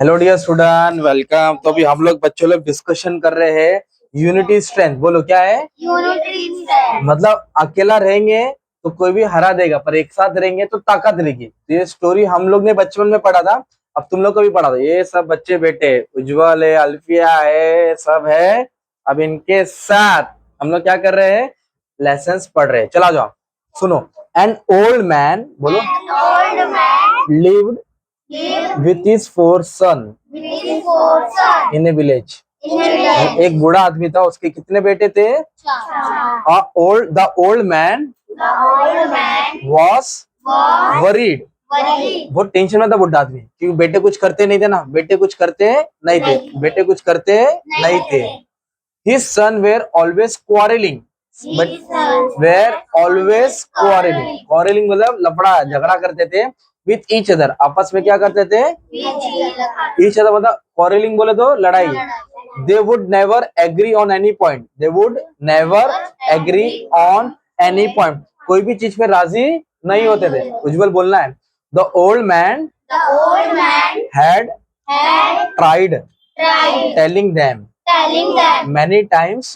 Hello dear student, welcome. तो अभी हम लोग बच्चों लोग डिस्कशन कर रहे हैं यूनिटी स्ट्रेंथ। बोलो क्या है यूनिटी स्ट्रेंथ। मतलब अकेला रहेंगे तो कोई भी हरा देगा, पर एक साथ रहेंगे तो ताकत रहेगी। तो ये स्टोरी हम लोग ने बचपन में पढ़ा था, अब तुम लोग को भी पढ़ा था। ये सब बच्चे बेटे उज्जवल है, अल्फिया है, सब है। अब इनके साथ हम लोग क्या कर रहे हैं, लेसन्स पढ़ रहे हैं। चला जाओ सुनो। एन ओल्ड मैन, बोलो, old man lived with his four son in a village। एक बूढ़ा आदमी था, उसके कितने बेटे थे? The old man was worried। बहुत टेंशन में था बूढ़ा आदमी, क्योंकि बेटे कुछ करते नहीं थे ना, बेटे कुछ करते नहीं थे, बेटे कुछ करते नहीं थे। His son were always quarreling, but were always quarreling। quarreling मतलब लफड़ा झगड़ा करते थे। विथ ईच अदर, आपस में क्या करते थे? ईच अदर मतलब quarreling बोले तो लड़ाई। They would never agree on any point। They would never agree on any point। कोई भी चीज पे राजी नहीं होते थे। उज्जवल बोलना है। The old man had tried telling them many times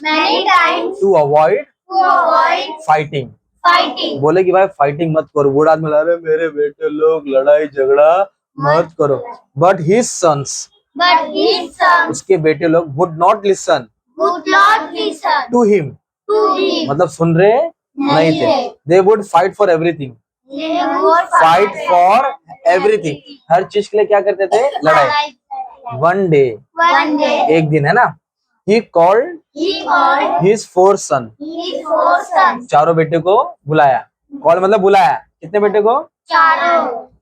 to avoid fighting। बोले कि भाई फाइटिंग मत करो। बूढ़ा आदमी, अरे मेरे बेटे लोग लड़ाई झगड़ा मत करो। बट हिज सन्स, उसके बेटे लोग would not listen to him, मतलब सुन रहे नहीं थे। They would fight for everything. Fight for everything, हर चीज के लिए क्या करते थे? लड़ाई। वन डे, एक दिन है ना। ही कॉल्ड हिज फोर सन, चारों बेटे को बुलाया। कॉल मतलब बुलाया। कितने बेटे को?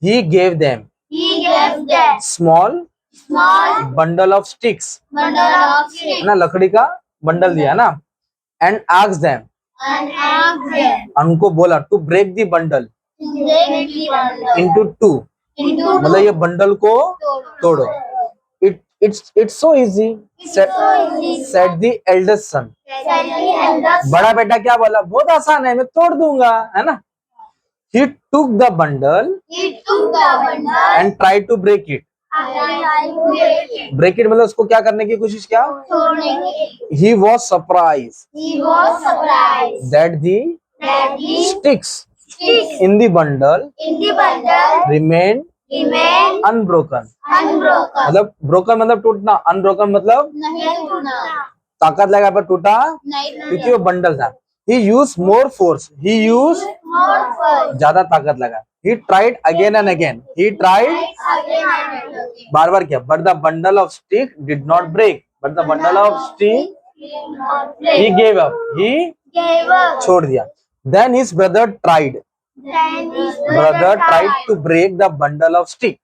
He gave them small bundle of sticks, है ना, लकड़ी का बंडल दिया ना। एंड आस्क्ड देम, उनको बोला to break the bundle into two, मतलब ये बंडल को तोड़ो। It's so easy, said the eldest son। बड़ा बेटा क्या बोला? बहुत आसान है, मैं तोड़ दूंगा, है ना। He took the bundle and tried to break it। break it मतलब उसको क्या करने की कोशिश किया? He was surprised that the sticks in the bundle remained unbroken. मतलब ब्रोकन मतलब टूटना, अनब्रोकन मतलब ताकत लगा पर टूटा, क्योंकि वो बंडल था। He use more force, he use ज्यादा ताकत लगा। He tried again and again, he tried बार बार किया। But the bundle of stick did not break, but the bundle of stick he gave up, he छोड़ दिया। Then his brother tried to break the bundle of stick।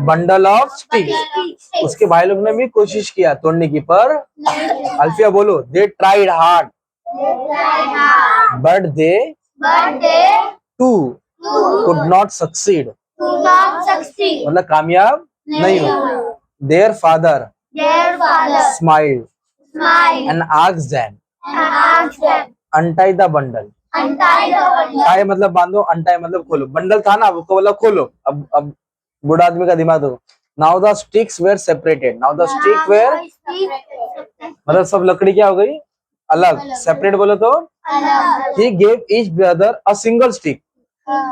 Bundle of stick, उसके भाई लोग ने भी कोशिश किया तोड़ने की, पर अल्फिया बोलो, they tried hard but they too could not succeed, मतलब कामयाब नहीं हुए। Their father smiled and asked them untie the bundle. Tie मतलब बांधो, अनटाई मतलब खोलो। बंडल था ना, उसको बोला खोलो। अब बूढ़ा आदमी का दिमाग दो। Now the sticks were separated, now the stick were मतलब सब लकड़ी क्या हो गई? अलग। सेपरेट बोलो तो he gave each brother a single stick.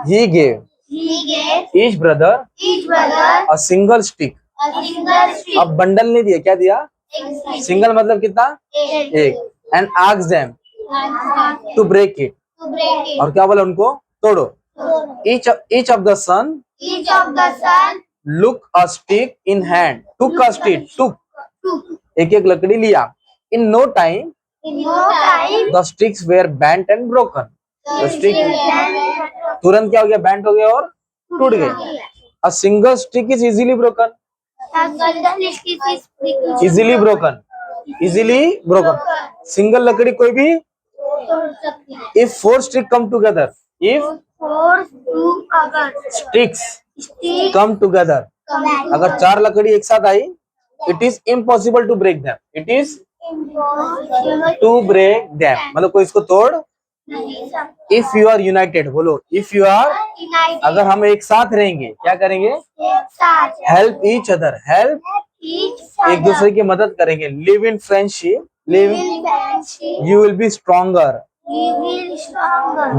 He gave each brother a single stick. अब बंडल नहीं दिया, क्या दिया? सिंगल मतलब कितना? एक। And asked them to break it, और क्या बोला? उनको तोड़ो। each of the son look a stick in hand, took a stick, took एक एक लकड़ी लिया। in no time the sticks were bent and broken। the stick तुरंत क्या हो गया? बैंट हो गया और टूट गए। a single stick is easily broken, easily broken। Single लकड़ी कोई भी। if four sticks come together, if sticks come together, अगर चार लकड़ी एक साथ आई, it is impossible to break them, it is to break them मतलब कोई इसको तोड़ नहीं सकता। इफ यू आर यूनाइटेड, बोलो इफ यू आर, यूनाइटेड अगर हम एक साथ रहेंगे क्या करेंगे? एक साथ help each other, help each एक दूसरे की मदद करेंगे। Live in friendship, live you will B stronger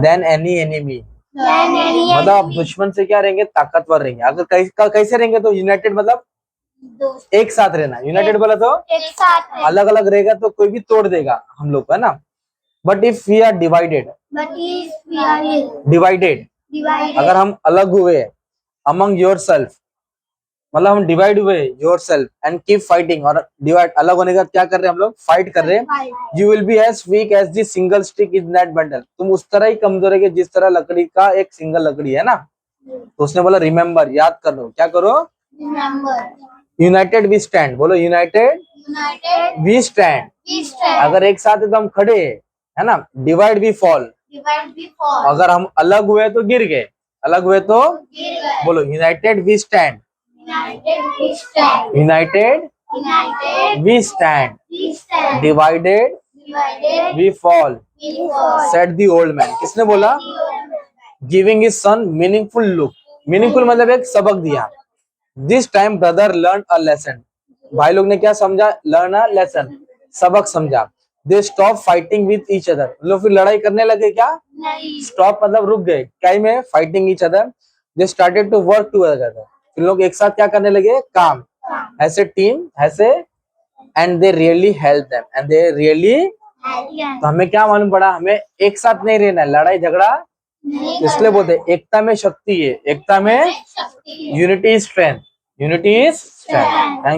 than any enemy. मतलब आप दुश्मन से क्या रहेंगे? ताकतवर रहेंगे। अगर कैसे रहेंगे तो यूनाइटेड मतलब एक साथ रहना। यूनाइटेड बोला तो एक साथ अलग अलग रहेगा तो कोई भी तोड़ देगा हम लोग को, है ना। But if we are divided, divided अगर हम अलग हुए, अमंग योर सेल्फ मतलब हम डिवाइड हुए your self and keep fighting, और डिवाइड अलग होने का क्या कर रहे हैं हम लोग? फाइट कर रहे हैं। You will be as weak as the single stick in that bundle, तुम उस तरह ही कमजोर है जिस तरह लकड़ी का एक सिंगल लकड़ी है ना। तो उसने बोला रिमेम्बर, याद कर लो, क्या करो? यूनाइटेड वी स्टैंड, बोलो यूनाइटेड वी स्टैंड। अगर एक साथ है तो हम खड़े है ना। डिवाइड वी फॉल, अगर हम अलग हुए तो गिर गए, अलग हुए तो बोलो united we stand, united we stand, divided we fall said the old man. किसने बोला? Giving his son meaningful look, meaningful मतलब एक सबक दिया। This time brother learn a lesson, भाई लोग ने क्या समझा? लर्न अ लेसन, सबक समझा। They stop fighting with each other, लोग फिर लड़ाई करने लगे क्या? स्टॉप मतलब रुक गए, क्या में? Fighting each other. They started to work together, फिर लोग एक साथ क्या करने लगे? काम, ऐसे टीम ऐसे। And they really help them, and they really, तो हमें क्या मालूम पड़ा? हमें एक साथ नहीं रहना है, लड़ाई झगड़ा। इसलिए बोलते हैं एकता में शक्ति है, एकता में unity is strength, unity is strength. Thank